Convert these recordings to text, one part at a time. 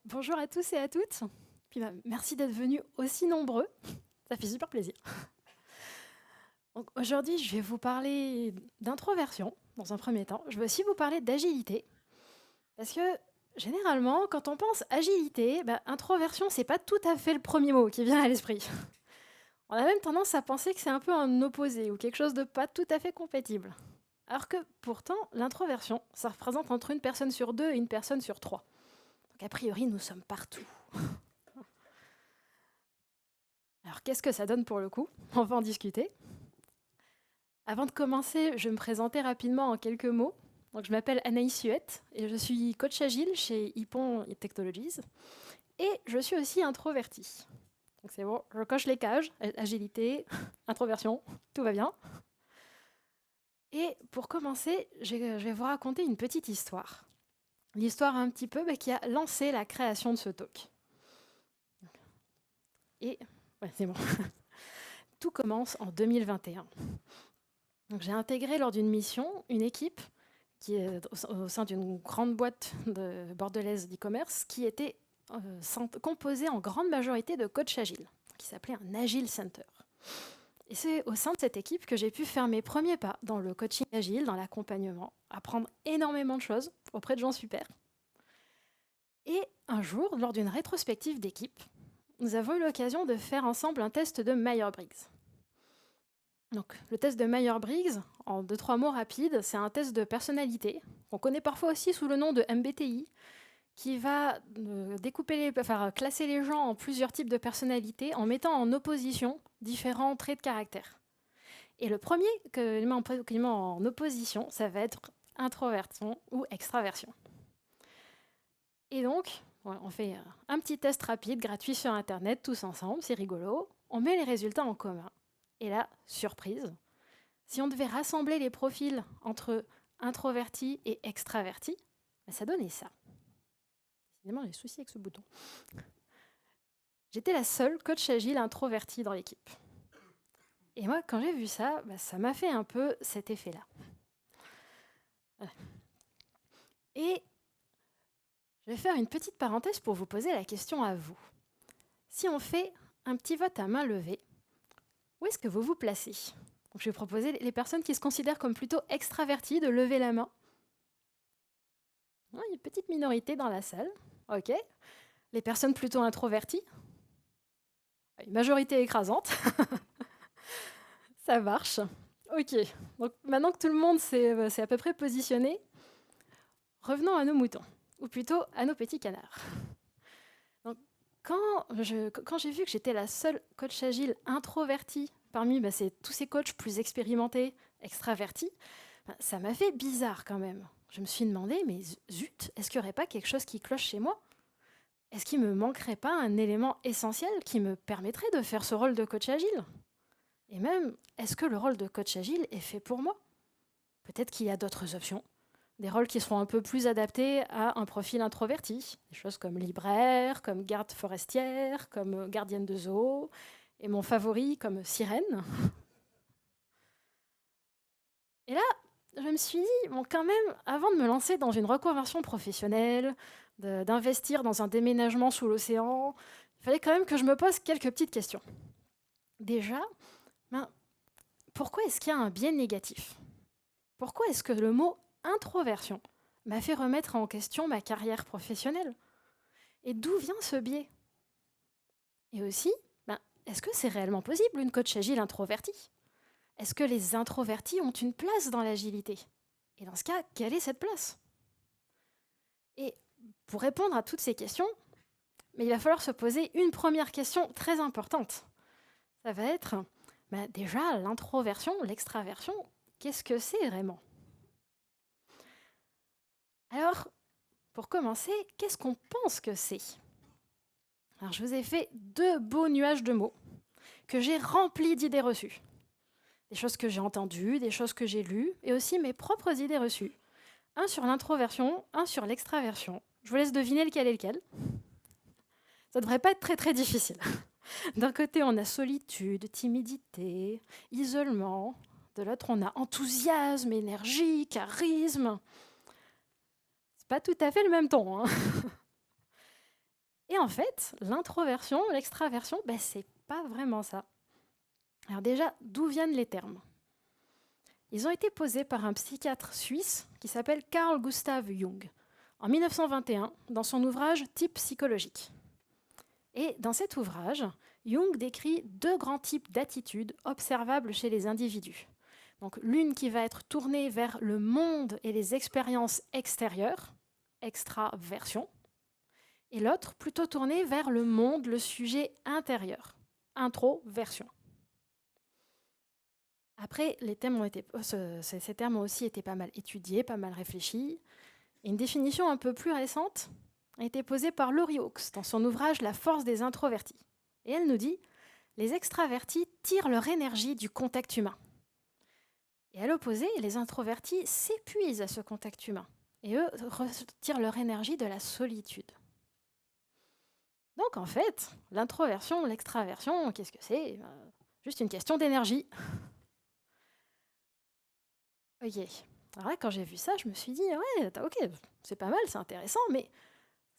Bonjour à tous et à toutes. Puis merci d'être venus aussi nombreux. Ça fait super plaisir. Donc, aujourd'hui, je vais vous parler d'introversion dans un premier temps. Je vais aussi vous parler d'agilité. Parce que généralement, quand on pense agilité, introversion, c'est pas tout à fait le premier mot qui vient à l'esprit. On a même tendance à penser que c'est un peu un opposé ou quelque chose de pas tout à fait compatible. Alors que pourtant, l'introversion, ça représente entre une personne sur deux et une personne sur trois. Donc a priori, nous sommes partout. Alors qu'est-ce que ça donne pour le coup? On va en discuter. Avant de commencer, je vais me présenter rapidement en quelques mots. Donc, je m'appelle Anaïs Huette et je suis coach agile chez Ipon Technologies. Et je suis aussi introvertie. Donc c'est bon, je coche les cases, agilité, introversion, tout va bien. Et pour commencer, je vais vous raconter une petite histoire. L'histoire un petit peu qui a lancé la création de ce talk. Et ouais, c'est bon. Tout commence en 2021. Donc, j'ai intégré lors d'une mission une équipe qui est au sein d'une grande boîte bordelaise d'e-commerce qui était composée en grande majorité de coachs agiles, qui s'appelait un Agile Center. Et c'est au sein de cette équipe que j'ai pu faire mes premiers pas dans le coaching agile, dans l'accompagnement, apprendre énormément de choses auprès de gens super. Et un jour, lors d'une rétrospective d'équipe, nous avons eu l'occasion de faire ensemble un test de Myers-Briggs. Donc, le test de Myers-Briggs, en 2-3 mots rapides, c'est un test de personnalité, qu'on connaît parfois aussi sous le nom de MBTI, qui va classer les gens en plusieurs types de personnalités en mettant en opposition différents traits de caractère. Et le premier qu'il met en opposition, ça va être introversion ou extraversion. Et donc, on fait un petit test rapide, gratuit sur Internet, tous ensemble, c'est rigolo. On met les résultats en commun. Et là, surprise, si on devait rassembler les profils entre introvertis et extravertis, ça donnait ça. Décidément, j'ai des soucis avec ce bouton. J'étais la seule coach agile introvertie dans l'équipe. Et moi, quand j'ai vu ça, ça m'a fait un peu cet effet-là. Voilà. Et je vais faire une petite parenthèse pour vous poser la question à vous. Si on fait un petit vote à main levée, où est-ce que vous vous placez? Donc, je vais proposer les personnes qui se considèrent comme plutôt extraverties de lever la main. Il y a une petite minorité dans la salle. Ok. Les personnes plutôt introverties. Une majorité écrasante. Ça marche. Ok. Donc maintenant que tout le monde s'est à peu près positionné, revenons à nos moutons. Ou plutôt à nos petits canards. Donc, quand j'ai vu que j'étais la seule coach agile introvertie parmi tous ces coachs plus expérimentés, extravertis, ça m'a fait bizarre quand même. Je me suis demandé, mais zut, est-ce qu'il n'y aurait pas quelque chose qui cloche chez moi? Est-ce qu'il ne me manquerait pas un élément essentiel qui me permettrait de faire ce rôle de coach agile? Et même, est-ce que le rôle de coach agile est fait pour moi? Peut-être qu'il y a d'autres options, des rôles qui seront un peu plus adaptés à un profil introverti, des choses comme libraire, comme garde forestière, comme gardienne de zoo, et mon favori comme sirène. Et là, je me suis dit, bon, quand même, avant de me lancer dans une reconversion professionnelle, d'investir dans un déménagement sous l'océan, il fallait quand même que je me pose quelques petites questions. Déjà, pourquoi est-ce qu'il y a un biais négatif? Pourquoi est-ce que le mot introversion m'a fait remettre en question ma carrière professionnelle? Et d'où vient ce biais? Et aussi, est-ce que c'est réellement possible une coach agile introvertie? Est-ce que les introvertis ont une place dans l'agilité? Et dans ce cas, quelle est cette place? Et pour répondre à toutes ces questions, il va falloir se poser une première question très importante. Ça va être, déjà, l'introversion, l'extraversion, qu'est-ce que c'est vraiment? Alors, pour commencer, qu'est-ce qu'on pense que c'est? Alors, je vous ai fait 2 beaux nuages de mots que j'ai remplis d'idées reçues. Des choses que j'ai entendues, des choses que j'ai lues, et aussi mes propres idées reçues. Un sur l'introversion, un sur l'extraversion. Je vous laisse deviner lequel est lequel. Ça devrait pas être très très difficile. D'un côté, on a solitude, timidité, isolement. De l'autre, on a enthousiasme, énergie, charisme. C'est pas tout à fait le même ton, hein. Et en fait, l'introversion, l'extraversion, c'est pas vraiment ça. Alors déjà, d'où viennent les termes? Ils ont été posés par un psychiatre suisse qui s'appelle Carl Gustav Jung en 1921 dans son ouvrage Type psychologique. Et dans cet ouvrage, Jung décrit deux grands types d'attitudes observables chez les individus. Donc l'une qui va être tournée vers le monde et les expériences extérieures, extraversion, et l'autre plutôt tournée vers le monde, le sujet intérieur, introversion. Après, ces termes ont aussi été pas mal étudiés, pas mal réfléchis. Et une définition un peu plus récente a été posée par Laurie Hawkes dans son ouvrage La force des introvertis. Et elle nous dit « Les extravertis tirent leur énergie du contact humain. Et à l'opposé, les introvertis s'épuisent à ce contact humain. Et eux retirent leur énergie de la solitude. » Donc en fait, l'introversion, l'extraversion, qu'est-ce que c'est? Juste une question d'énergie. Ok. Alors là, quand j'ai vu ça, je me suis dit, ouais, ok, c'est pas mal, c'est intéressant, mais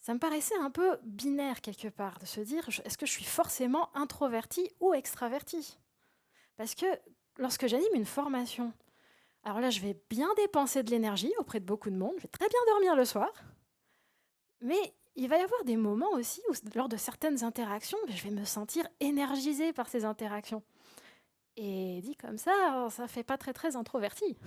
ça me paraissait un peu binaire quelque part, de se dire, est-ce que je suis forcément introverti ou extraverti? Parce que lorsque j'anime une formation, alors là, je vais bien dépenser de l'énergie auprès de beaucoup de monde, je vais très bien dormir le soir, mais il va y avoir des moments aussi où, lors de certaines interactions, je vais me sentir énergisée par ces interactions. Et dit comme ça fait pas très très introverti.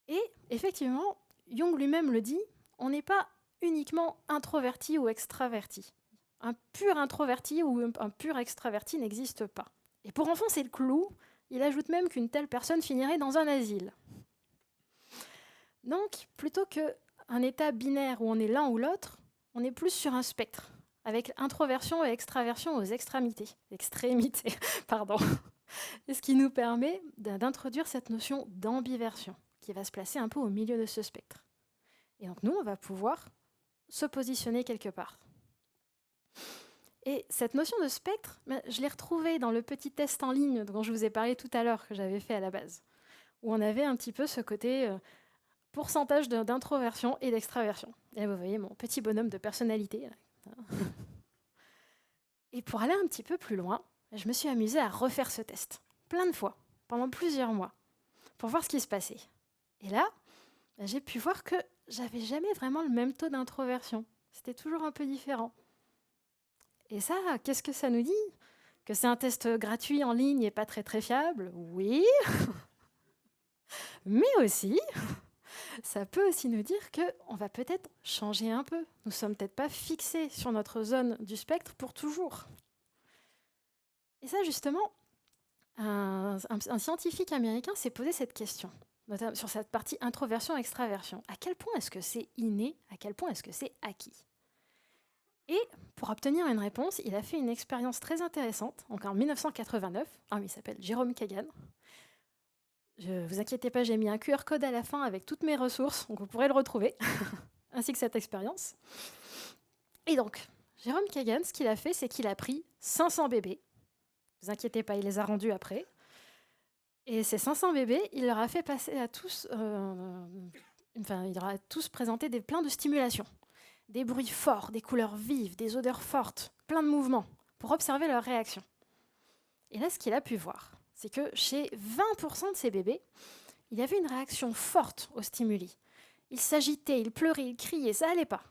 Et effectivement, Jung lui-même le dit, on n'est pas uniquement introverti ou extraverti. Un pur introverti ou un pur extraverti n'existe pas. Et pour enfoncer le clou, il ajoute même qu'une telle personne finirait dans un asile. Donc, plutôt qu'un état binaire où on est l'un ou l'autre, on est plus sur un spectre, avec introversion et extraversion aux extrémités. Pardon. Et ce qui nous permet d'introduire cette notion d'ambiversion, qui va se placer un peu au milieu de ce spectre. Et donc nous, on va pouvoir se positionner quelque part. Et cette notion de spectre, je l'ai retrouvée dans le petit test en ligne dont je vous ai parlé tout à l'heure, que j'avais fait à la base, où on avait un petit peu ce côté pourcentage d'introversion et d'extraversion. Et là, vous voyez mon petit bonhomme de personnalité. Là. Et pour aller un petit peu plus loin, je me suis amusée à refaire ce test, plein de fois, pendant plusieurs mois, pour voir ce qui se passait. Et là, j'ai pu voir que j'avais jamais vraiment le même taux d'introversion. C'était toujours un peu différent. Et ça, qu'est-ce que ça nous dit? Que c'est un test gratuit en ligne et pas très très fiable? Oui. Mais aussi, ça peut aussi nous dire qu'on va peut-être changer un peu. Nous ne sommes peut-être pas fixés sur notre zone du spectre pour toujours. Et ça, justement, un scientifique américain s'est posé cette question, notamment sur cette partie introversion-extraversion. À quel point est-ce que c'est inné? À quel point est-ce que c'est acquis? Et pour obtenir une réponse, il a fait une expérience très intéressante, donc en 1989. Il s'appelle Jérôme Kagan. Ne vous inquiétez pas, j'ai mis un QR code à la fin avec toutes mes ressources, donc vous pourrez le retrouver, ainsi que cette expérience. Et donc, Jérôme Kagan, ce qu'il a fait, c'est qu'il a pris 500 bébés. Ne vous inquiétez pas, il les a rendus après. Et ces 500 bébés, il leur a fait passer à tous... il leur a tous présenté plein de stimulations. Des bruits forts, des couleurs vives, des odeurs fortes, plein de mouvements, pour observer leurs réactions. Et là, ce qu'il a pu voir, c'est que chez 20% de ces bébés, il y avait une réaction forte aux stimuli. Ils s'agitaient, ils pleuraient, ils criaient, ça n'allait pas.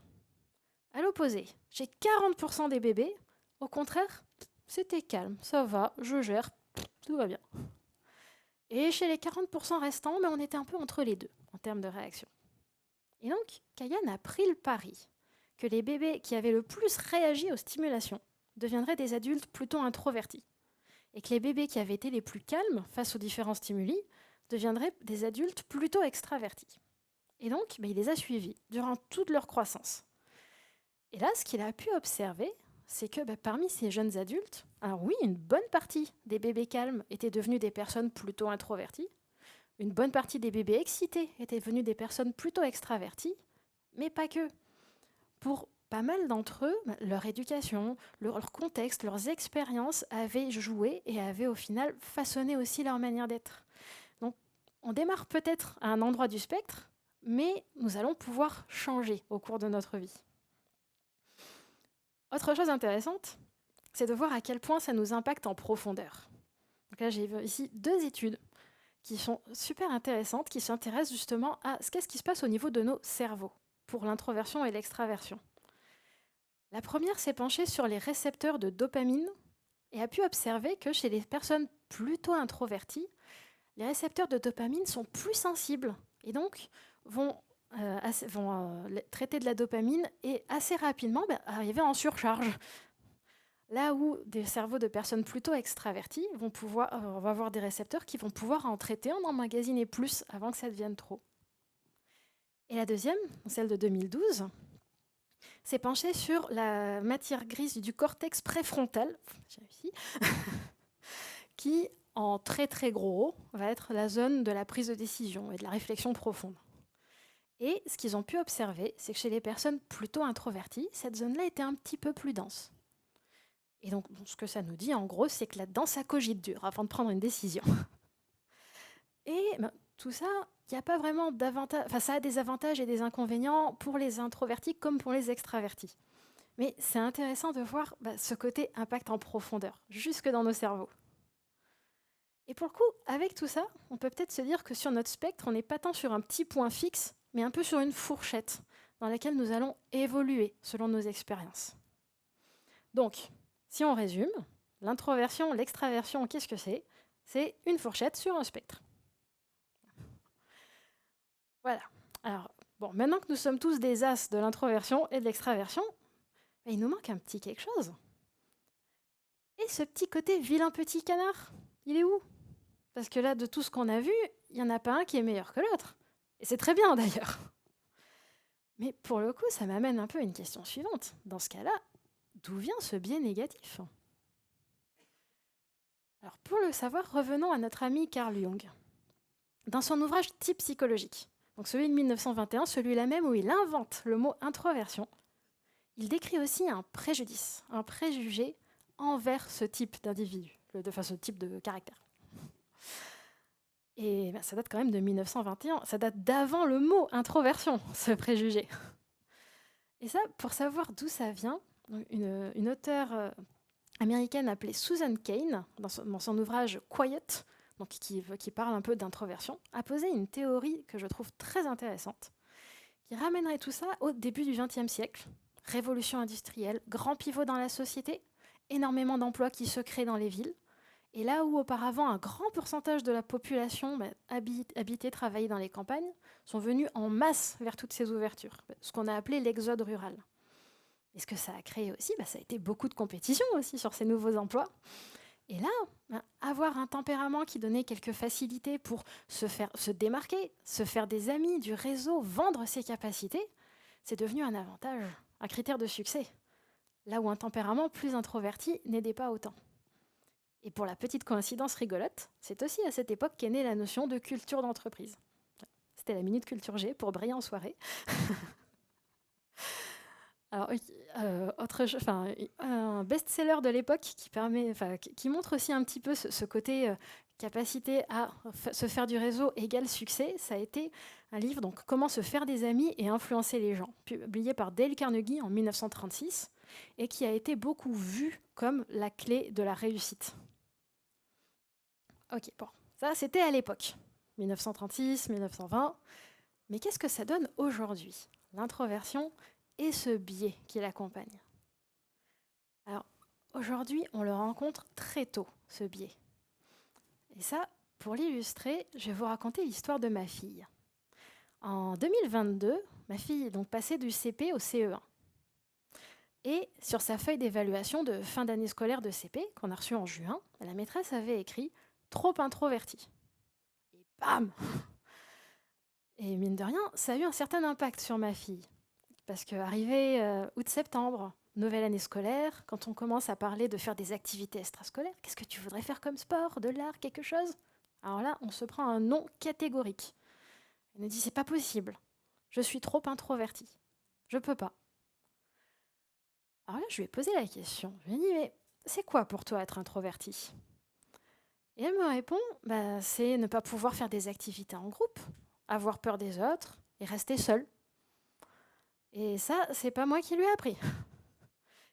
À l'opposé, chez 40% des bébés, au contraire, c'était calme, ça va, je gère, tout va bien. Et chez les 40% restants, on était un peu entre les deux, en termes de réaction. Et donc, Kagan a pris le pari que les bébés qui avaient le plus réagi aux stimulations deviendraient des adultes plutôt introvertis, et que les bébés qui avaient été les plus calmes face aux différents stimuli deviendraient des adultes plutôt extravertis. Et donc, il les a suivis durant toute leur croissance. Et là, ce qu'il a pu observer, c'est que parmi ces jeunes adultes, alors oui, une bonne partie des bébés calmes étaient devenus des personnes plutôt introverties, une bonne partie des bébés excités étaient devenus des personnes plutôt extraverties, mais pas que. Pour pas mal d'entre eux, leur éducation, leur contexte, leurs expériences avaient joué et avaient au final façonné aussi leur manière d'être. Donc, on démarre peut-être à un endroit du spectre, mais nous allons pouvoir changer au cours de notre vie. Autre chose intéressante, c'est de voir à quel point ça nous impacte en profondeur. Donc là, j'ai ici 2 études qui sont super intéressantes, qui s'intéressent justement à qu'est-ce qui se passe au niveau de nos cerveaux pour l'introversion et l'extraversion. La première s'est penchée sur les récepteurs de dopamine et a pu observer que chez les personnes plutôt introverties, les récepteurs de dopamine sont plus sensibles et donc vont traiter de la dopamine et assez rapidement arriver en surcharge. Là où des cerveaux de personnes plutôt extraverties vont avoir des récepteurs qui vont pouvoir en traiter, en emmagasiner plus avant que ça devienne trop. Et la deuxième, celle de 2012, s'est penchée sur la matière grise du cortex préfrontal, j'ai réussi, qui, en très très gros, va être la zone de la prise de décision et de la réflexion profonde. Et ce qu'ils ont pu observer, c'est que chez les personnes plutôt introverties, cette zone-là était un petit peu plus dense. Et donc, ce que ça nous dit, en gros, c'est que là-dedans, ça cogite dur avant de prendre une décision. Et tout ça, il n'y a pas vraiment d'avantages. Enfin, ça a des avantages et des inconvénients pour les introvertis comme pour les extravertis. Mais c'est intéressant de voir ce côté impact en profondeur, jusque dans nos cerveaux. Et pour le coup, avec tout ça, on peut peut-être se dire que sur notre spectre, on n'est pas tant sur un petit point fixe, mais un peu sur une fourchette dans laquelle nous allons évoluer selon nos expériences. Donc, si on résume, l'introversion, l'extraversion, qu'est-ce que c'est ? C'est une fourchette sur un spectre. Voilà. Alors, bon, maintenant que nous sommes tous des as de l'introversion et de l'extraversion, il nous manque un petit quelque chose. Et ce petit côté vilain petit canard, il est où ? Parce que là, de tout ce qu'on a vu, il n'y en a pas un qui est meilleur que l'autre. Et c'est très bien d'ailleurs. Mais pour le coup, ça m'amène un peu à une question suivante. Dans ce cas-là, d'où vient ce biais négatif ? Alors pour le savoir, revenons à notre ami Carl Jung. Dans son ouvrage Type psychologique, donc celui de 1921, celui-là même où il invente le mot introversion, il décrit aussi un préjudice, un préjugé envers ce type d'individu, ce type de caractère. Et ça date quand même de 1921, ça date d'avant le mot introversion, ce préjugé. Et ça, pour savoir d'où ça vient, une auteure américaine appelée Susan Cain, dans son ouvrage Quiet, donc qui parle un peu d'introversion, a posé une théorie que je trouve très intéressante, qui ramènerait tout ça au début du XXe siècle. Révolution industrielle, grand pivot dans la société, énormément d'emplois qui se créent dans les villes, et là où auparavant un grand pourcentage de la population habitait, travaillait dans les campagnes, sont venus en masse vers toutes ces ouvertures, ce qu'on a appelé l'exode rural. Et ce que ça a créé aussi, ça a été beaucoup de compétition aussi sur ces nouveaux emplois. Et là, avoir un tempérament qui donnait quelques facilités pour se démarquer, se faire des amis, du réseau, vendre ses capacités, c'est devenu un avantage, un critère de succès. Là où un tempérament plus introverti n'aidait pas autant. Et pour la petite coïncidence rigolote, c'est aussi à cette époque qu'est née la notion de culture d'entreprise. C'était la Minute Culture G pour briller en soirée. Alors, un best-seller de l'époque qui montre aussi un petit peu ce côté capacité à se faire du réseau égale succès, ça a été un livre, donc Comment se faire des amis et influencer les gens, publié par Dale Carnegie en 1936, et qui a été beaucoup vu comme la clé de la réussite. Ok, bon, ça c'était à l'époque, 1936, 1920, mais qu'est-ce que ça donne aujourd'hui, l'introversion et ce biais qui l'accompagne. Alors, aujourd'hui, on le rencontre très tôt, ce biais. Et ça, pour l'illustrer, je vais vous raconter l'histoire de ma fille. En 2022, ma fille est donc passée du CP au CE1. Et sur sa feuille d'évaluation de fin d'année scolaire de CP, qu'on a reçue en juin, la maîtresse avait écrit « trop introverti ». Et bam ! Et mine de rien, ça a eu un certain impact sur ma fille. Parce qu'arrivé août-septembre, nouvelle année scolaire, quand on commence à parler de faire des activités extrascolaires, qu'est-ce que tu voudrais faire comme sport, de l'art, quelque chose ? Alors là, on se prend un non catégorique. Elle nous dit, c'est pas possible, je suis trop introvertie, je peux pas. Alors là, je lui ai posé la question, je lui ai dit, mais c'est quoi pour toi être introverti ? Et elle me répond, c'est ne pas pouvoir faire des activités en groupe, avoir peur des autres et rester seule. Et ça, c'est pas moi qui lui ai appris.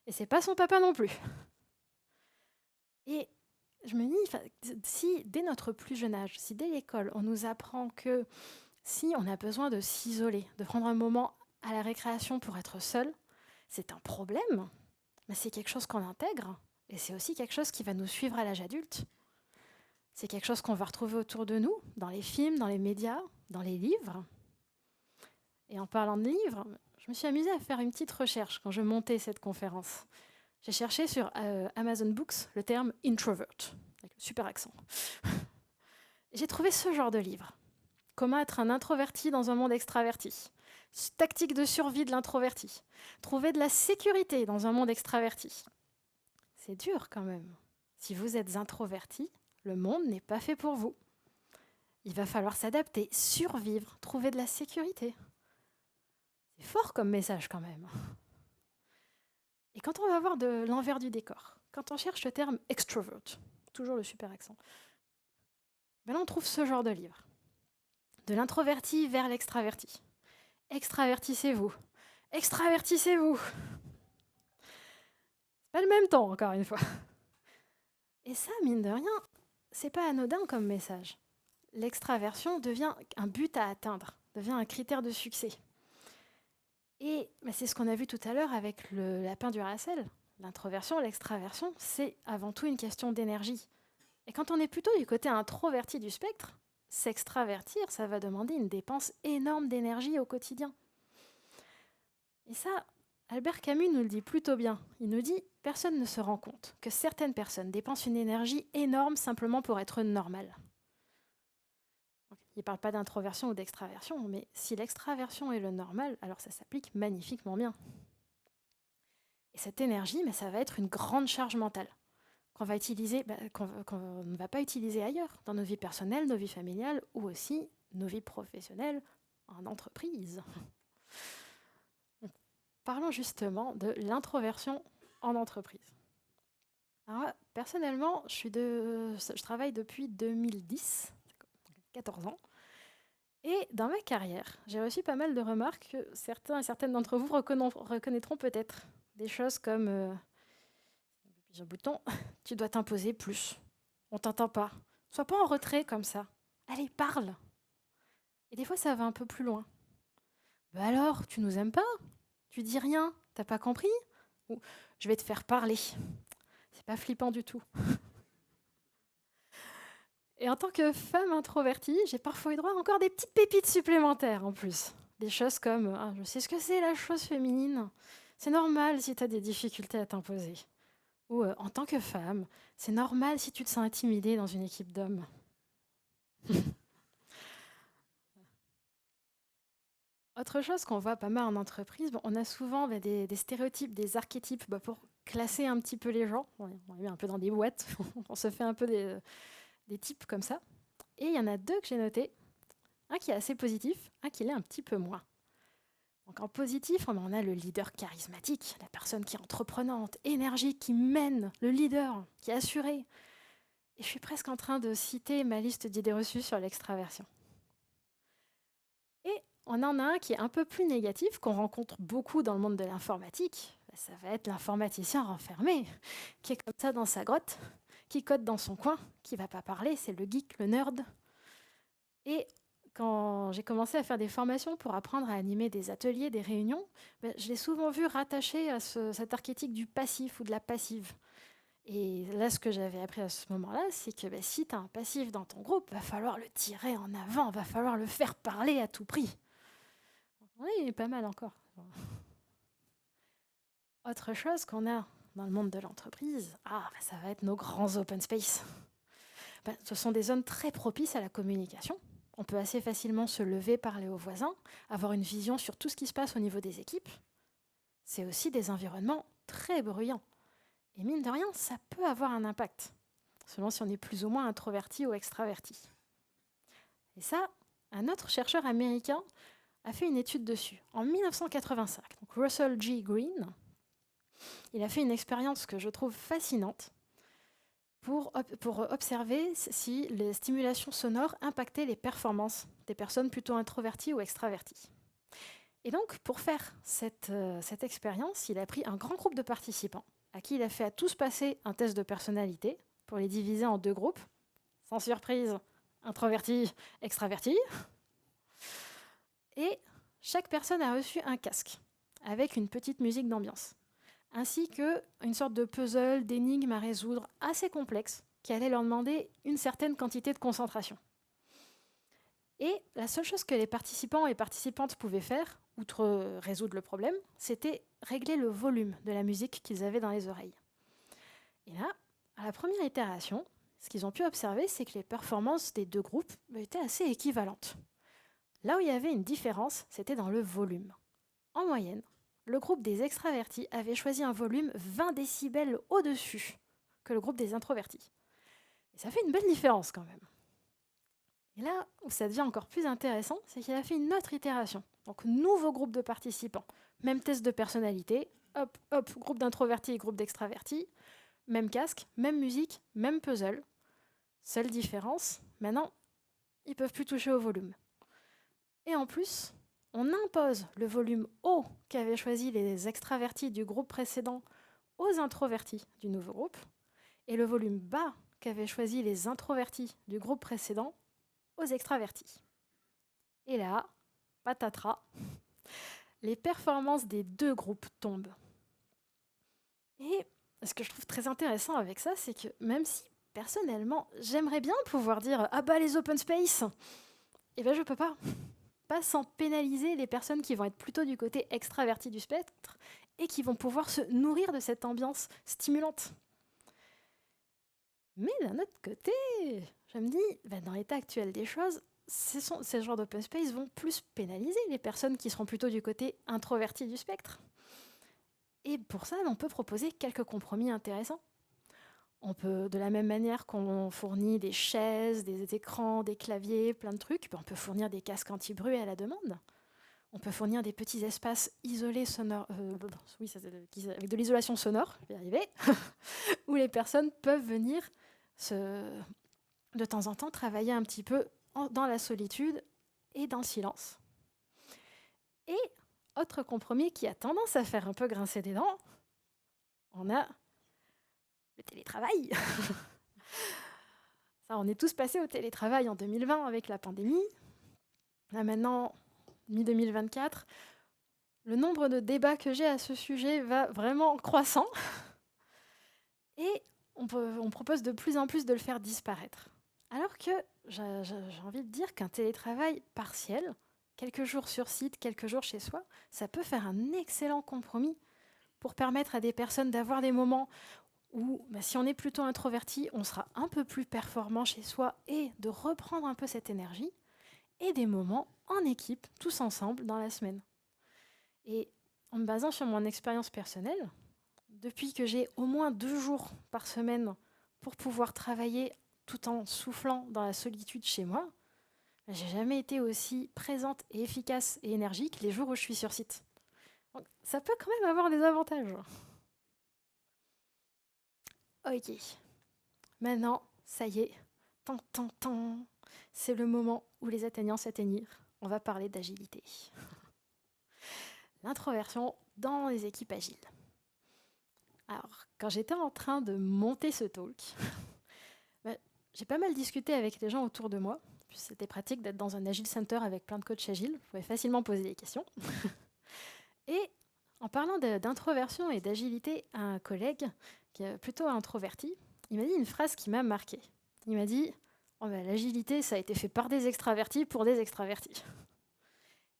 Et c'est pas son papa non plus. Et je me dis, si dès notre plus jeune âge, si dès l'école, on nous apprend que si on a besoin de s'isoler, de prendre un moment à la récréation pour être seul, c'est un problème, mais c'est quelque chose qu'on intègre, et c'est aussi quelque chose qui va nous suivre à l'âge adulte. C'est quelque chose qu'on va retrouver autour de nous, dans les films, dans les médias, dans les livres. Et en parlant de livres, je me suis amusée à faire une petite recherche quand je montais cette conférence. J'ai cherché sur Amazon Books le terme introvert, avec le super accent. J'ai trouvé ce genre de livre. Comment être un introverti dans un monde extraverti. Tactique de survie de l'introverti. Trouver de la sécurité dans un monde extraverti. C'est dur quand même. Si vous êtes introverti, le monde n'est pas fait pour vous. Il va falloir s'adapter, survivre, trouver de la sécurité. C'est fort comme message quand même. Et quand on va voir de l'envers du décor, quand on cherche le terme extrovert, toujours le super accent, ben là on trouve ce genre de livre. De l'introverti vers l'extraverti. Extravertissez-vous. Extravertissez-vous. C'est pas le même temps, encore une fois. Et ça, mine de rien, c'est pas anodin comme message. L'extraversion devient un but à atteindre, devient un critère de succès. Et c'est ce qu'on a vu tout à l'heure avec le lapin du Racel. L'introversion, l'extraversion, c'est avant tout une question d'énergie. Et quand on est plutôt du côté introverti du spectre, s'extravertir, ça va demander une dépense énorme d'énergie au quotidien. Et ça, Albert Camus nous le dit plutôt bien. Il nous dit « Personne ne se rend compte que certaines personnes dépensent une énergie énorme simplement pour être normales. » Il ne parle pas d'introversion ou d'extraversion, mais si l'extraversion est le normal, alors ça s'applique magnifiquement bien. Et cette énergie, ça va être une grande charge mentale qu'on va utiliser, qu'on ne va pas utiliser ailleurs, dans nos vies personnelles, nos vies familiales ou aussi nos vies professionnelles en entreprise. Parlons justement de l'introversion en entreprise. Alors, personnellement, je travaille depuis 2010, 14 ans. Et dans ma carrière, j'ai reçu pas mal de remarques que certains et certaines d'entre vous reconnaîtront peut-être. Des choses comme j'ai un bouton, tu dois t'imposer plus. On t'entend pas. Sois pas en retrait comme ça. Allez, parle. Et des fois, ça va un peu plus loin. Bah alors, tu nous aimes pas? Tu dis rien? T'as pas compris? Ou je vais te faire parler. C'est pas flippant du tout. Et en tant que femme introvertie, j'ai parfois eu droit à encore des petites pépites supplémentaires en plus. Des choses comme je sais ce que c'est la chose féminine. C'est normal si tu as des difficultés à t'imposer. Ou en tant que femme, c'est normal si tu te sens intimidée dans une équipe d'hommes. Autre chose qu'on voit pas mal en entreprise, on a souvent des stéréotypes, des archétypes pour classer un petit peu les gens. On les met un peu dans des boîtes, on se fait un peu des types comme ça. Et il y en a deux que j'ai notés. Un qui est assez positif, un qui l'est un petit peu moins. Donc en positif, on a le leader charismatique, la personne qui est entreprenante, énergique, qui mène, le leader, qui est assuré. Et je suis presque en train de citer ma liste d'idées reçues sur l'extraversion. Et on en a un qui est un peu plus négatif, qu'on rencontre beaucoup dans le monde de l'informatique. Ça va être l'informaticien renfermé, qui est comme ça dans sa grotte, qui code dans son coin, qui ne va pas parler, c'est le geek, le nerd. Et quand j'ai commencé à faire des formations pour apprendre à animer des ateliers, des réunions, je l'ai souvent vu rattaché à cet archétype du passif ou de la passive. Et là, ce que j'avais appris à ce moment-là, c'est que si tu as un passif dans ton groupe, il va falloir le tirer en avant, il va falloir le faire parler à tout prix. Oui, pas mal encore. Autre chose qu'on a dans le monde de l'entreprise, ça va être nos grands open space. Ce sont des zones très propices à la communication. On peut assez facilement se lever, parler aux voisins, avoir une vision sur tout ce qui se passe au niveau des équipes. C'est aussi des environnements très bruyants. Et mine de rien, ça peut avoir un impact, selon si on est plus ou moins introverti ou extraverti. Et ça, un autre chercheur américain a fait une étude dessus. En 1985, donc Russell G. Green, il a fait une expérience que je trouve fascinante pour observer si les stimulations sonores impactaient les performances des personnes plutôt introverties ou extraverties. Et donc, pour faire cette expérience, il a pris un grand groupe de participants à qui il a fait à tous passer un test de personnalité pour les diviser en 2 groupes. Sans surprise, introverti, extraverti. Et chaque personne a reçu un casque avec une petite musique d'ambiance, ainsi qu'une sorte de puzzle, d'énigmes à résoudre assez complexe qui allait leur demander une certaine quantité de concentration. Et la seule chose que les participants et participantes pouvaient faire, outre résoudre le problème, c'était régler le volume de la musique qu'ils avaient dans les oreilles. Et là, à la première itération, ce qu'ils ont pu observer, c'est que les performances des 2 groupes étaient assez équivalentes. Là où il y avait une différence, c'était dans le volume. En moyenne, le groupe des extravertis avait choisi un volume 20 décibels au-dessus que le groupe des introvertis. Et ça fait une belle différence quand même. Et là où ça devient encore plus intéressant, c'est qu'il a fait une autre itération. Donc, nouveau groupe de participants. Même test de personnalité. Hop, hop, groupe d'introvertis et groupe d'extravertis. Même casque, même musique, même puzzle. Seule différence, maintenant, ils ne peuvent plus toucher au volume. Et en plus, on impose le volume haut qu'avaient choisi les extravertis du groupe précédent aux introvertis du nouveau groupe, et le volume bas qu'avaient choisi les introvertis du groupe précédent aux extravertis. Et là, patatras, les performances des 2 groupes tombent. Et ce que je trouve très intéressant avec ça, c'est que même si personnellement, j'aimerais bien pouvoir dire « Ah bah les open space !» Eh bien je peux pas. Pas sans pénaliser les personnes qui vont être plutôt du côté extraverti du spectre et qui vont pouvoir se nourrir de cette ambiance stimulante. Mais d'un autre côté, je me dis, dans l'état actuel des choses, ces genres d'open space vont plus pénaliser les personnes qui seront plutôt du côté introverti du spectre. Et pour ça, on peut proposer quelques compromis intéressants. On peut, de la même manière qu'on fournit des chaises, des écrans, des claviers, plein de trucs, on peut fournir des casques anti-bruit à la demande. On peut fournir des petits espaces isolés sonores, avec de l'isolation sonore, je vais y arriver, où les personnes peuvent venir de temps en temps travailler un petit peu dans la solitude et dans le silence. Et autre compromis qui a tendance à faire un peu grincer des dents, on a le télétravail. Ça, on est tous passés au télétravail en 2020 avec la pandémie. Là maintenant, mi-2024, le nombre de débats que j'ai à ce sujet va vraiment croissant. Et on propose de plus en plus de le faire disparaître. Alors que j'ai envie de dire qu'un télétravail partiel, quelques jours sur site, quelques jours chez soi, ça peut faire un excellent compromis pour permettre à des personnes d'avoir des moments où, si on est plutôt introverti, on sera un peu plus performant chez soi et de reprendre un peu cette énergie, et des moments en équipe, tous ensemble, dans la semaine. Et en me basant sur mon expérience personnelle, depuis que j'ai au moins 2 jours par semaine pour pouvoir travailler tout en soufflant dans la solitude chez moi, j'ai jamais été aussi présente et efficace et énergique les jours où je suis sur site. Donc, ça peut quand même avoir des avantages. Ok, maintenant, ça y est, c'est le moment où les atteignants s'atteignirent. On va parler d'agilité. L'introversion dans les équipes agiles. Alors, quand j'étais en train de monter ce talk, j'ai pas mal discuté avec les gens autour de moi. C'était pratique d'être dans un Agile Center avec plein de coachs agiles. Je pouvais facilement poser des questions. Et en parlant d'introversion et d'agilité à un collègue qui est plutôt introverti, il m'a dit une phrase qui m'a marquée. Il m'a dit « l'agilité, ça a été fait par des extravertis pour des extravertis. »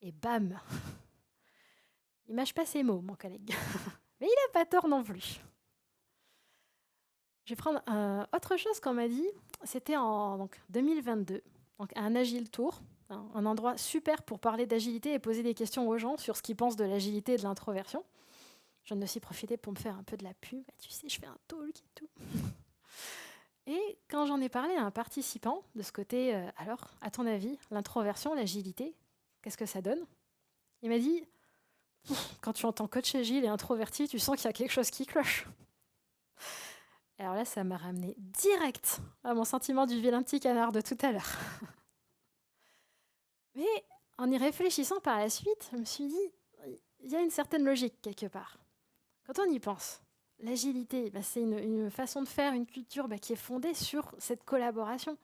Et bam, il mâche pas ses mots, mon collègue. Mais il n'a pas tort non plus. Je vais prendre autre chose qu'on m'a dit. C'était en 2022, donc à un Agile Tour, un endroit super pour parler d'agilité et poser des questions aux gens sur ce qu'ils pensent de l'agilité et de l'introversion. J'en ai aussi profité pour me faire un peu de la pub. Tu sais, je fais un talk et tout. Et quand j'en ai parlé à un participant de ce côté, alors, à ton avis, l'introversion, l'agilité, qu'est-ce que ça donne? Il m'a dit, quand tu entends coach agile et introverti, tu sens qu'il y a quelque chose qui cloche. Alors là, ça m'a ramené direct à mon sentiment du vilain petit canard de tout à l'heure. Mais En y réfléchissant par la suite, je me suis dit, il y a une certaine logique quelque part. Quand on y pense, l'agilité, c'est une façon de faire, une culture qui est fondée sur cette collaboration.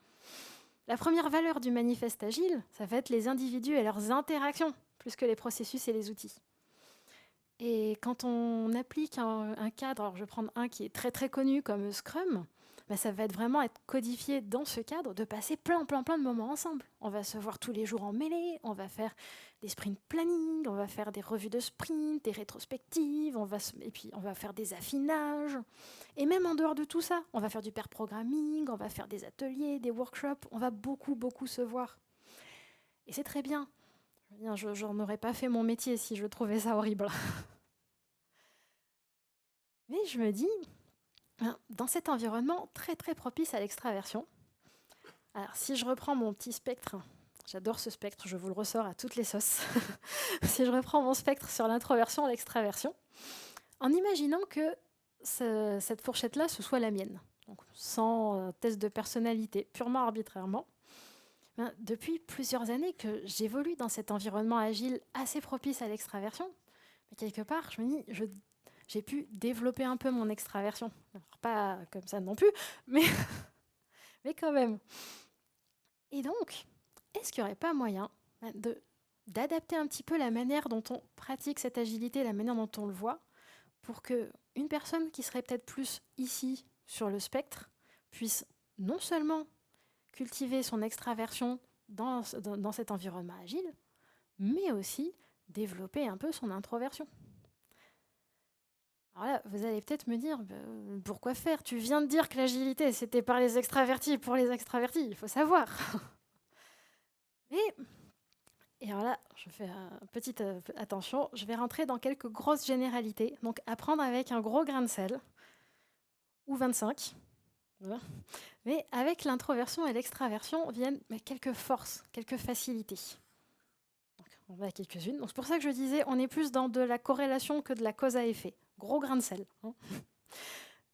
La première valeur du manifeste agile, ça va être les individus et leurs interactions, plus que les processus et les outils. Et quand on applique un cadre, alors je vais prendre un qui est très très connu comme Scrum, ça va vraiment être codifié dans ce cadre de passer plein de moments ensemble. On va se voir tous les jours en mêlée, on va faire des sprint planning, on va faire des revues de sprint, des rétrospectives, et puis on va faire des affinages. Et même en dehors de tout ça, on va faire du pair programming, on va faire des ateliers, des workshops, on va beaucoup se voir. Et c'est très bien. J'en aurais pas fait mon métier si je trouvais ça horrible. Mais je me dis, dans cet environnement très très propice à l'extraversion, alors si je reprends mon petit spectre, j'adore ce spectre, je vous le ressors à toutes les sauces, si je reprends mon spectre sur l'introversion et l'extraversion, en imaginant que cette fourchette-là, ce soit la mienne, donc sans test de personnalité, purement arbitrairement, depuis plusieurs années que j'évolue dans cet environnement agile assez propice à l'extraversion, mais quelque part, je me dis, j'ai pu développer un peu mon extraversion. Alors, pas comme ça non plus, mais quand même. Et donc, est-ce qu'il n'y aurait pas moyen d'adapter un petit peu la manière dont on pratique cette agilité, la manière dont on le voit, pour qu'une personne qui serait peut-être plus ici, sur le spectre, puisse non seulement cultiver son extraversion dans cet environnement agile, mais aussi développer un peu son introversion. Alors là, vous allez peut-être me dire, pourquoi faire? Tu viens de dire que l'agilité, c'était par les extravertis, pour les extravertis, il faut savoir. Et alors là, je fais petite attention, je vais rentrer dans quelques grosses généralités. Donc, apprendre avec un gros grain de sel, ou 25. Voilà. Mais avec l'introversion et l'extraversion viennent quelques forces, quelques facilités. Donc, on va à quelques-unes. Donc, c'est pour ça que je disais, on est plus dans de la corrélation que de la cause à effet. Gros grain de sel.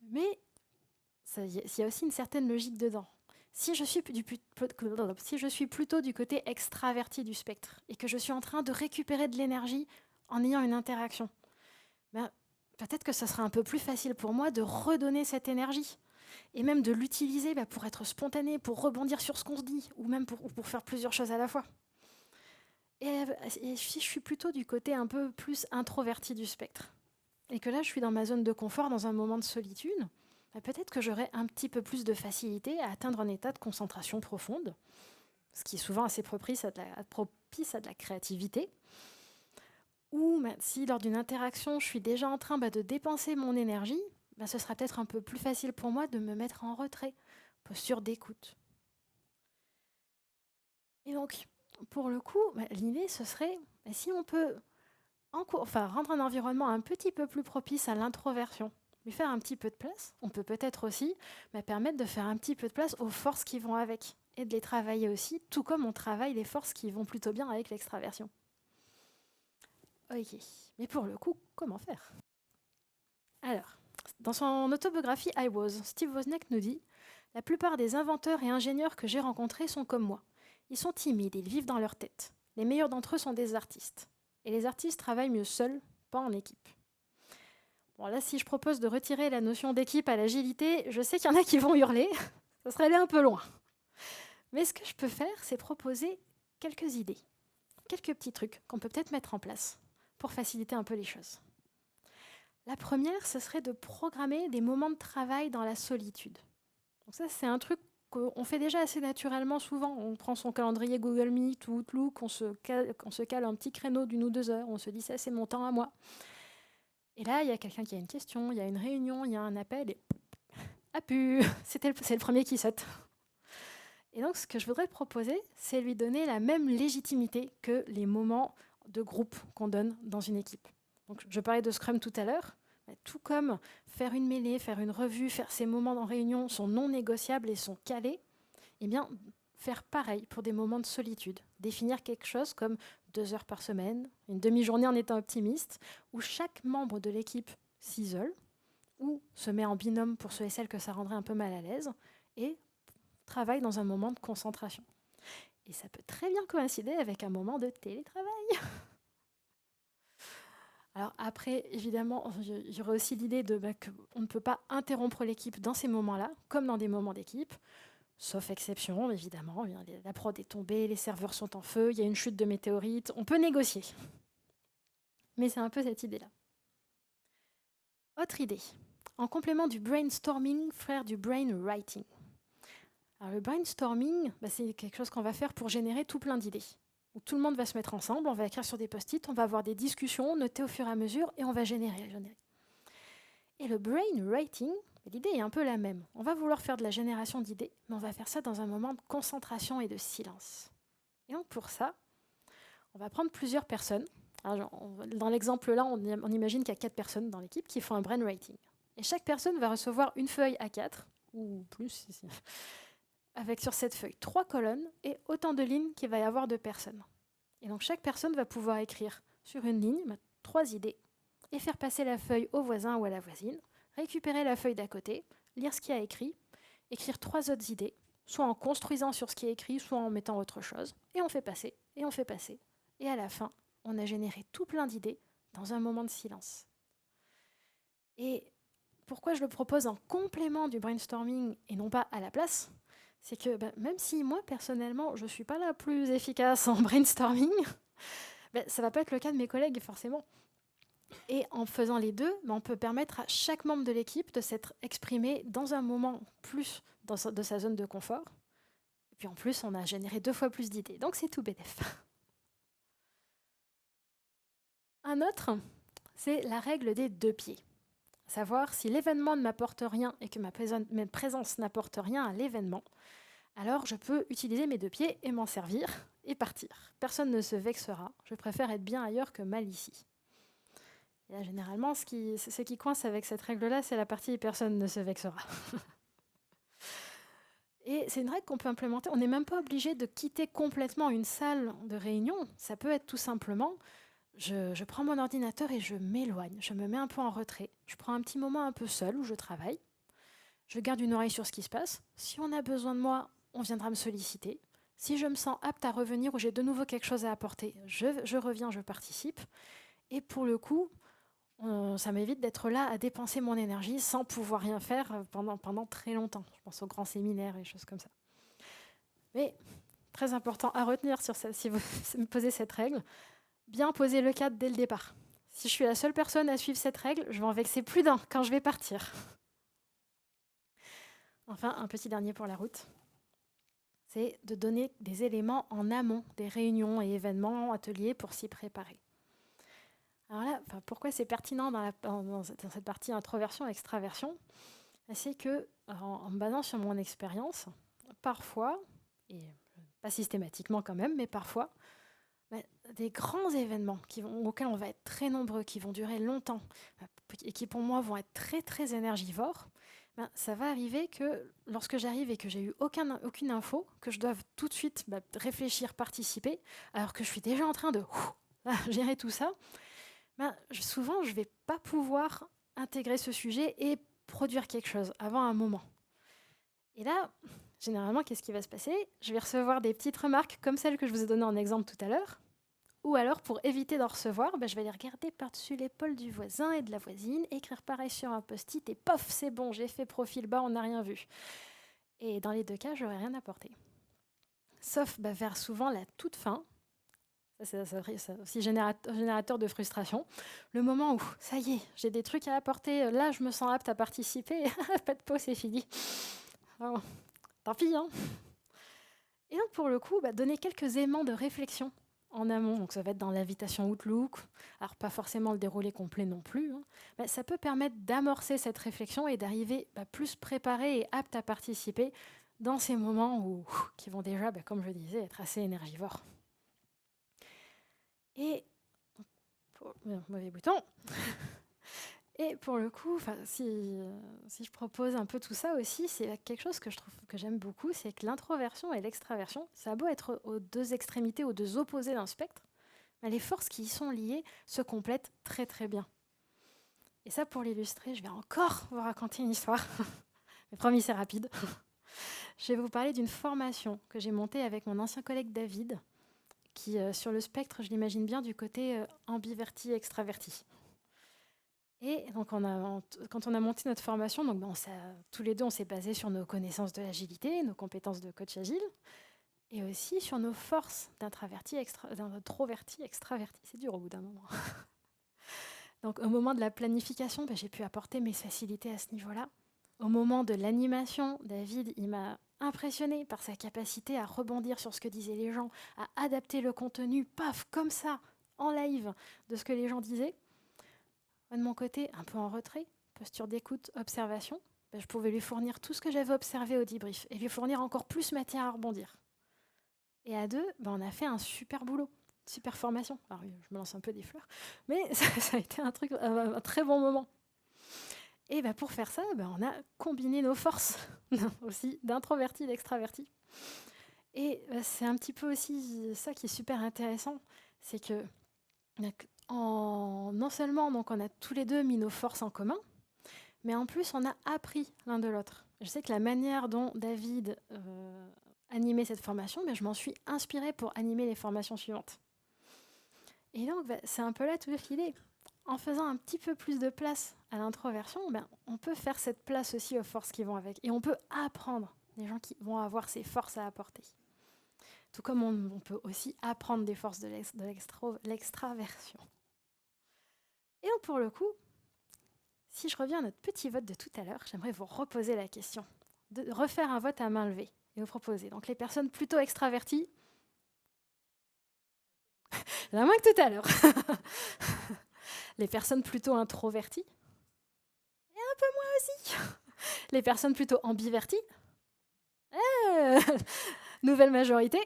Mais il y a aussi une certaine logique dedans. Si je suis plutôt du côté extraverti du spectre et que je suis en train de récupérer de l'énergie en ayant une interaction, peut-être que ce sera un peu plus facile pour moi de redonner cette énergie et même de l'utiliser pour être spontané, pour rebondir sur ce qu'on se dit ou même pour faire plusieurs choses à la fois. Et si je suis plutôt du côté un peu plus introverti du spectre et que là je suis dans ma zone de confort, dans un moment de solitude, peut-être que j'aurai un petit peu plus de facilité à atteindre un état de concentration profonde, ce qui est souvent assez propice à de la créativité. Ou si lors d'une interaction, je suis déjà en train de dépenser mon énergie, ce sera peut-être un peu plus facile pour moi de me mettre en retrait, posture d'écoute. Et donc, pour le coup, l'idée, ce serait, si on peut rendre un environnement un petit peu plus propice à l'introversion, lui faire un petit peu de place. On peut peut-être aussi permettre de faire un petit peu de place aux forces qui vont avec et de les travailler aussi, tout comme on travaille les forces qui vont plutôt bien avec l'extraversion. Ok, mais pour le coup, comment faire? Alors, dans son autobiographie I Was, Steve Wozniak nous dit « La plupart des inventeurs et ingénieurs que j'ai rencontrés sont comme moi. Ils sont timides, ils vivent dans leur tête. Les meilleurs d'entre eux sont des artistes. Et les artistes travaillent mieux seuls, pas en équipe. » Bon, là, si je propose de retirer la notion d'équipe à l'agilité, je sais qu'il y en a qui vont hurler. Ça serait aller un peu loin. Mais ce que je peux faire, c'est proposer quelques idées, quelques petits trucs qu'on peut peut-être mettre en place pour faciliter un peu les choses. La première, ce serait de programmer des moments de travail dans la solitude. Donc ça, c'est un truc qu'on fait déjà assez naturellement souvent. On prend son calendrier Google Meet ou Outlook, on se cale un petit créneau d'1 ou 2 heures, on se dit ça, c'est mon temps à moi. Et là, il y a quelqu'un qui a une question, il y a une réunion, il y a un appel, et c'est le premier qui saute. Et donc, ce que je voudrais proposer, c'est lui donner la même légitimité que les moments de groupe qu'on donne dans une équipe. Donc, je parlais de Scrum tout à l'heure. Tout comme faire une mêlée, faire une revue, faire ces moments en réunion sont non négociables et sont calés, eh bien, faire pareil pour des moments de solitude. Définir quelque chose comme 2 heures par semaine, une demi-journée en étant optimiste, où chaque membre de l'équipe s'isole ou se met en binôme pour ceux et celles que ça rendrait un peu mal à l'aise et travaille dans un moment de concentration. Et ça peut très bien coïncider avec un moment de télétravail. Alors après, évidemment, il y aurait aussi l'idée qu'on ne peut pas interrompre l'équipe dans ces moments-là, comme dans des moments d'équipe, sauf exception, évidemment. La prod est tombée, les serveurs sont en feu, il y a une chute de météorites, on peut négocier. Mais c'est un peu cette idée-là. Autre idée, en complément du brainstorming, faire du brainwriting. Alors le brainstorming, c'est quelque chose qu'on va faire pour générer tout plein d'idées. Où tout le monde va se mettre ensemble, on va écrire sur des post-it, on va avoir des discussions, noter au fur et à mesure, et on va générer. Et le brainwriting, l'idée est un peu la même. On va vouloir faire de la génération d'idées, mais on va faire ça dans un moment de concentration et de silence. Et donc pour ça, on va prendre plusieurs personnes. Alors, dans l'exemple là, on imagine qu'il y a 4 personnes dans l'équipe qui font un brainwriting. Et chaque personne va recevoir une feuille A4, ou plus, avec sur cette feuille 3 colonnes et autant de lignes qu'il va y avoir de personnes. Et donc chaque personne va pouvoir écrire sur une ligne 3 idées et faire passer la feuille au voisin ou à la voisine, récupérer la feuille d'à côté, lire ce qu'il y a écrit, écrire 3 autres idées, soit en construisant sur ce qui est écrit, soit en mettant autre chose, et on fait passer, et on fait passer. Et à la fin, on a généré tout plein d'idées dans un moment de silence. Et pourquoi je le propose en complément du brainstorming et non pas à la place ? C'est que même si moi, personnellement, je ne suis pas la plus efficace en brainstorming, ça ne va pas être le cas de mes collègues, forcément. Et en faisant les deux, on peut permettre à chaque membre de l'équipe de s'être exprimé dans un moment plus de sa zone de confort. Et puis en plus, on a généré 2 fois plus d'idées. Donc c'est tout bénef. Un autre, c'est la règle des 2 pieds. Savoir si l'événement ne m'apporte rien et que ma présence n'apporte rien à l'événement, alors je peux utiliser mes 2 pieds et m'en servir et partir. Personne ne se vexera. Je préfère être bien ailleurs que mal ici. Et là, généralement, ce qui coince avec cette règle-là, c'est la partie « personne ne se vexera ». Et c'est une règle qu'on peut implémenter. On n'est même pas obligé de quitter complètement une salle de réunion. Ça peut être tout simplement, je prends mon ordinateur et je m'éloigne. Je me mets un peu en retrait. Je prends un petit moment un peu seul où je travaille. Je garde une oreille sur ce qui se passe. Si on a besoin de moi, on viendra me solliciter. Si je me sens apte à revenir ou j'ai de nouveau quelque chose à apporter, je reviens, je participe. Et pour le coup, ça m'évite d'être là à dépenser mon énergie sans pouvoir rien faire pendant très longtemps. Je pense aux grands séminaires et choses comme ça. Mais très important à retenir si vous me posez cette règle, bien poser le cadre dès le départ. Si je suis la seule personne à suivre cette règle, je vais en vexer plus d'un quand je vais partir. Enfin, un petit dernier pour la route, c'est de donner des éléments en amont des réunions et événements, ateliers pour s'y préparer. Alors là, pourquoi c'est pertinent dans cette partie introversion-extraversion ? C'est que, en me basant sur mon expérience, parfois, et pas systématiquement quand même, mais parfois, des grands événements auxquels on va être très nombreux, qui vont durer longtemps, et qui pour moi vont être très très énergivores, ça va arriver que lorsque j'arrive et que j'ai eu aucune info, que je doive tout de suite réfléchir, participer, alors que je suis déjà en train de gérer tout ça, souvent, je ne vais pas pouvoir intégrer ce sujet et produire quelque chose avant un moment. Et là, généralement, qu'est-ce qui va se passer ? Je vais recevoir des petites remarques comme celles que je vous ai données en exemple tout à l'heure. Ou alors, pour éviter d'en recevoir, je vais les regarder par-dessus l'épaule du voisin et de la voisine, écrire pareil sur un post-it et pof, c'est bon, j'ai fait profil bas, on n'a rien vu. Et dans les 2 cas, je n'aurai rien apporté. Sauf vers souvent la toute fin, c'est aussi générateur de frustration. Le moment où, ça y est, j'ai des trucs à apporter, là je me sens apte à participer, pas de peau, c'est fini. Alors, tant pis, hein. Et donc pour le coup, donner quelques éléments de réflexion en amont, donc ça va être dans l'invitation Outlook, alors pas forcément le déroulé complet non plus, hein, ça peut permettre d'amorcer cette réflexion et d'arriver plus préparé et apte à participer dans ces moments qui vont déjà, comme je le disais, être assez énergivores. Et, mauvais bouton. Et pour le coup, si je propose un peu tout ça aussi, c'est quelque chose que je trouve que j'aime beaucoup, c'est que l'introversion et l'extraversion, ça a beau être aux 2 extrémités, aux 2 opposés d'un spectre, les forces qui y sont liées se complètent très très bien. Et ça, pour l'illustrer, je vais encore vous raconter une histoire. Mais promis, c'est rapide. Je vais vous parler d'une formation que j'ai montée avec mon ancien collègue David, qui, sur le spectre, je l'imagine bien, du côté ambiverti-extraverti. Et donc, quand on a monté notre formation, donc, tous les deux, on s'est basé sur nos connaissances de l'agilité, nos compétences de coach agile, et aussi sur nos forces d'introverti, extraverti. C'est dur au bout d'un moment. Donc, au moment de la planification, j'ai pu apporter mes facilités à ce niveau-là. Au moment de l'animation, David, il m'a impressionné par sa capacité à rebondir sur ce que disaient les gens, à adapter le contenu, paf, comme ça, en live, de ce que les gens disaient. Moi, de mon côté, un peu en retrait, posture d'écoute, observation, je pouvais lui fournir tout ce que j'avais observé au debrief et lui fournir encore plus matière à rebondir. Et à deux, on a fait un super boulot, super formation. Alors, je me lance un peu des fleurs, mais ça a été un très bon moment. Et pour faire ça, on a combiné nos forces aussi d'introverti, d'extraverti. Et c'est un petit peu aussi ça qui est super intéressant, c'est que non seulement donc, on a tous les deux mis nos forces en commun, mais en plus on a appris l'un de l'autre. Je sais que la manière dont David animait cette formation, je m'en suis inspirée pour animer les formations suivantes. Et donc c'est un peu là toute l'idée. En faisant un petit peu plus de place à l'introversion, on peut faire cette place aussi aux forces qui vont avec. Et on peut apprendre des gens qui vont avoir ces forces à apporter. Tout comme on peut aussi apprendre des forces de l'extraversion. Et donc pour le coup, si je reviens à notre petit vote de tout à l'heure, j'aimerais vous reposer la question, de refaire un vote à main levée et vous proposer. Donc les personnes plutôt extraverties, il y en a moins que tout à l'heure. Les personnes plutôt introverties, et un peu moins aussi. Les personnes plutôt ambiverties, nouvelle majorité.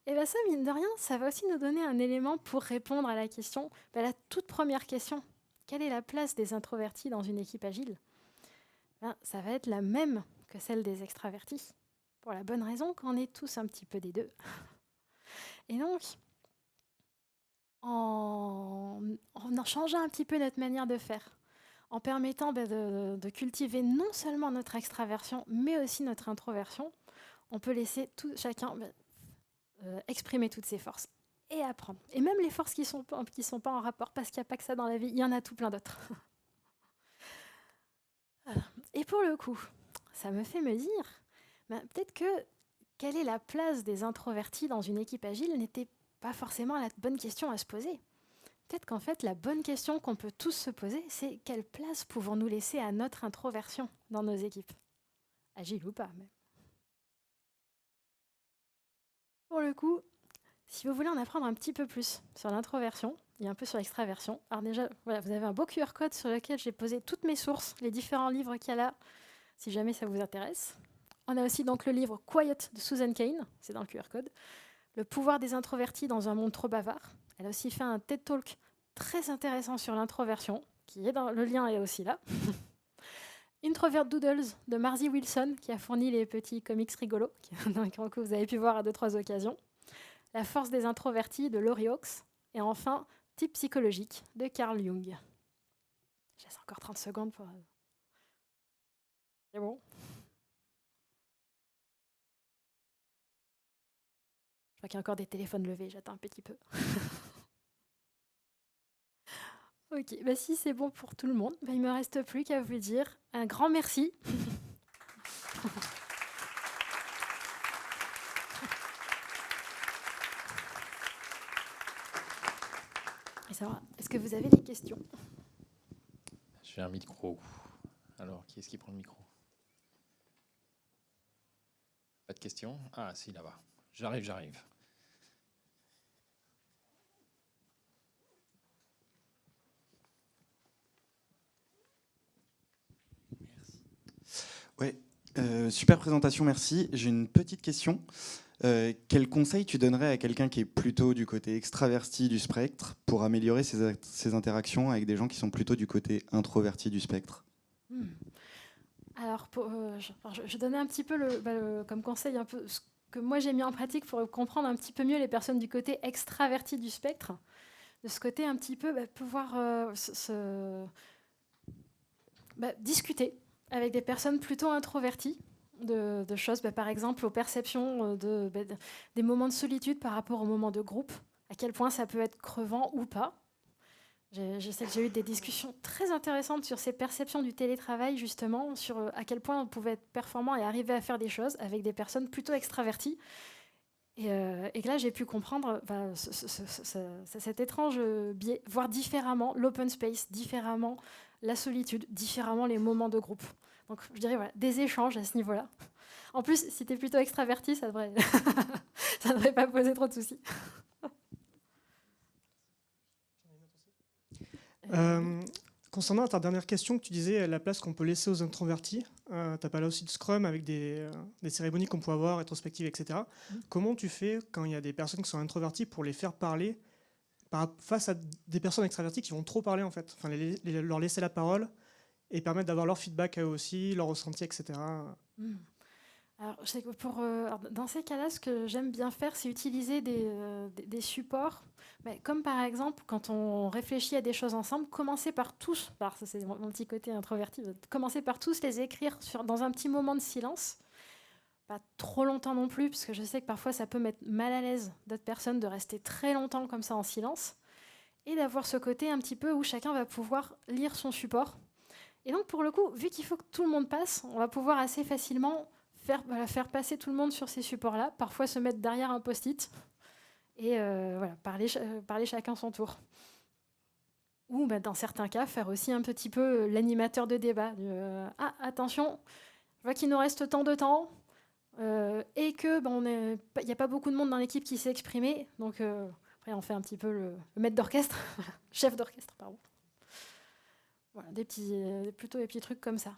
Et ça, mine de rien, ça va aussi nous donner un élément pour répondre à la question, la toute première question. Quelle est la place des introvertis dans une équipe agile ? Ça va être la même que celle des extravertis, pour la bonne raison qu'on est tous un petit peu des deux. Et donc, en changeant un petit peu notre manière de faire, en permettant de cultiver non seulement notre extraversion, mais aussi notre introversion, on peut laisser chacun exprimer toutes ses forces et apprendre. Et même les forces qui sont pas en rapport, parce qu'il n'y a pas que ça dans la vie, il y en a tout plein d'autres. Voilà. Et pour le coup, ça me fait me dire, peut-être que quelle est la place des introvertis dans une équipe agile n'était pas forcément la bonne question à se poser. Peut-être qu'en fait, la bonne question qu'on peut tous se poser, c'est quelle place pouvons-nous laisser à notre introversion dans nos équipes ? Agile ou pas, même. Pour le coup, si vous voulez en apprendre un petit peu plus sur l'introversion et un peu sur l'extraversion, alors déjà, voilà, vous avez un beau QR code sur lequel j'ai posé toutes mes sources, les différents livres qu'il y a là, si jamais ça vous intéresse. On a aussi donc le livre Quiet de Susan Cain, c'est dans le QR code. Le pouvoir des introvertis dans un monde trop bavard. Elle a aussi fait un TED Talk très intéressant sur l'introversion, qui est dans le lien est aussi là. Introvert Doodles de Marzi Wilson, qui a fourni les petits comics rigolos, que vous avez pu voir à 2-3 occasions. La force des introvertis de Laurie Hawkes. Et enfin, Type psychologique de Carl Jung. Je laisse encore 30 secondes pour... C'est bon ? Je vois qu'il y a encore des téléphones levés, j'attends un petit peu. Ok, si c'est bon pour tout le monde, il ne me reste plus qu'à vous dire un grand merci. Et ça, est-ce que vous avez des questions ? J'ai un micro. Alors, qui est-ce qui prend le micro ? Pas de questions ? Ah, si, là-bas. J'arrive. Merci. Ouais, super présentation, merci. J'ai une petite question. Quel conseil tu donnerais à quelqu'un qui est plutôt du côté extraverti du spectre pour améliorer ses interactions avec des gens qui sont plutôt du côté introverti du spectre ? Alors, je donnais un petit peu comme conseil un peu ce que moi j'ai mis en pratique pour comprendre un petit peu mieux les personnes du côté extraverti du spectre. De ce côté un petit peu pouvoir discuter avec des personnes plutôt introverties. de choses, par exemple aux perceptions des moments de solitude par rapport aux moments de groupe, à quel point ça peut être crevant ou pas. Je sais que j'ai eu des discussions très intéressantes sur ces perceptions du télétravail, justement, sur à quel point on pouvait être performant et arriver à faire des choses avec des personnes plutôt extraverties. Et que là, j'ai pu comprendre cet étrange biais, voir différemment l'open space, différemment la solitude, différemment les moments de groupe. Donc, je dirais des échanges à ce niveau-là. En plus, si tu es plutôt extraverti, ça devrait ça devrait pas poser trop de soucis. Concernant ta dernière question, que tu disais la place qu'on peut laisser aux introvertis, tu as parlé aussi de Scrum avec des cérémonies qu'on peut avoir, rétrospectives, etc. Comment tu fais quand il y a des personnes qui sont introverties pour les faire parler face à des personnes extraverties qui vont trop parler en fait, enfin, leur laisser la parole et permettre d'avoir leur feedback à eux aussi, leur ressenti, etc. Alors, je sais que dans ces cas-là, ce que j'aime bien faire, c'est utiliser des supports. Mais comme par exemple, quand on réfléchit à des choses ensemble, commencer par tous, ça c'est mon petit côté introverti, commencer par tous les écrire dans un petit moment de silence. Pas trop longtemps non plus, parce que je sais que parfois ça peut mettre mal à l'aise d'autres personnes de rester très longtemps comme ça en silence. Et d'avoir ce côté un petit peu où chacun va pouvoir lire son support. Et donc, pour le coup, vu qu'il faut que tout le monde passe, on va pouvoir assez facilement faire passer tout le monde sur ces supports-là, parfois se mettre derrière un post-it et parler chacun son tour. Ou dans certains cas, faire aussi un petit peu l'animateur de débat. Attention, je vois qu'il nous reste tant de temps et que il n'y a pas beaucoup de monde dans l'équipe qui s'est exprimé. Donc, après, on fait un petit peu le maître d'orchestre, chef d'orchestre, pardon. Voilà, plutôt des petits trucs comme ça.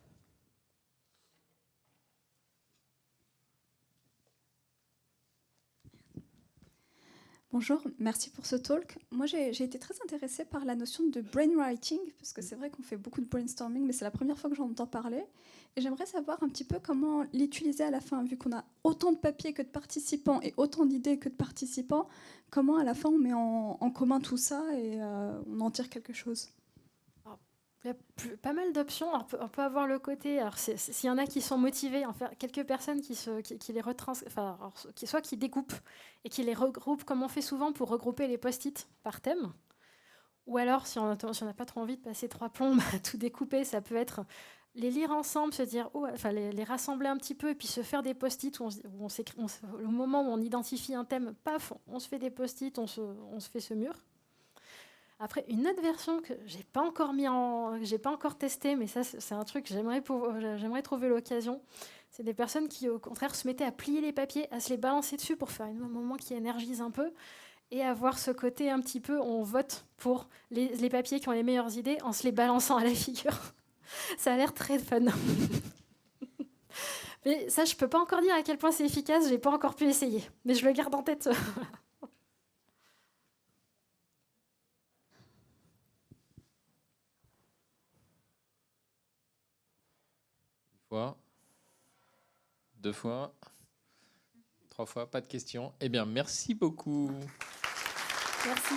Bonjour, merci pour ce talk. Moi, j'ai été très intéressée par la notion de brainwriting, parce que c'est vrai qu'on fait beaucoup de brainstorming, mais c'est la première fois que j'en entends parler. Et j'aimerais savoir un petit peu comment l'utiliser à la fin, vu qu'on a autant de papiers que de participants et autant d'idées que de participants, comment à la fin on met en commun tout ça et on en tire quelque chose. Il y a pas mal d'options. On peut avoir le côté, s'il y en a qui sont motivés, en faire quelques personnes qui les soit qui découpent et qui les regroupent, comme on fait souvent pour regrouper les post-it par thème. Ou alors, si on n'a pas trop envie de passer 3 plombs à tout découper, ça peut être les lire ensemble, se dire, les rassembler un petit peu et puis se faire des post-it où au moment où on identifie un thème, paf, on se fait des post-it, on se fait ce mur. Après, une autre version que j'ai pas encore testé, mais ça, c'est un truc que j'aimerais trouver l'occasion. C'est des personnes qui, au contraire, se mettaient à plier les papiers, à se les balancer dessus pour faire un moment qui énergise un peu et avoir ce côté un petit peu, on vote pour les papiers qui ont les meilleures idées en se les balançant à la figure. Ça a l'air très fun. Mais ça, je peux pas encore dire à quel point c'est efficace, j'ai pas encore pu essayer. Mais je le garde en tête. Fois, 2 fois, 3 fois, pas de questions. Eh bien, merci beaucoup. Merci.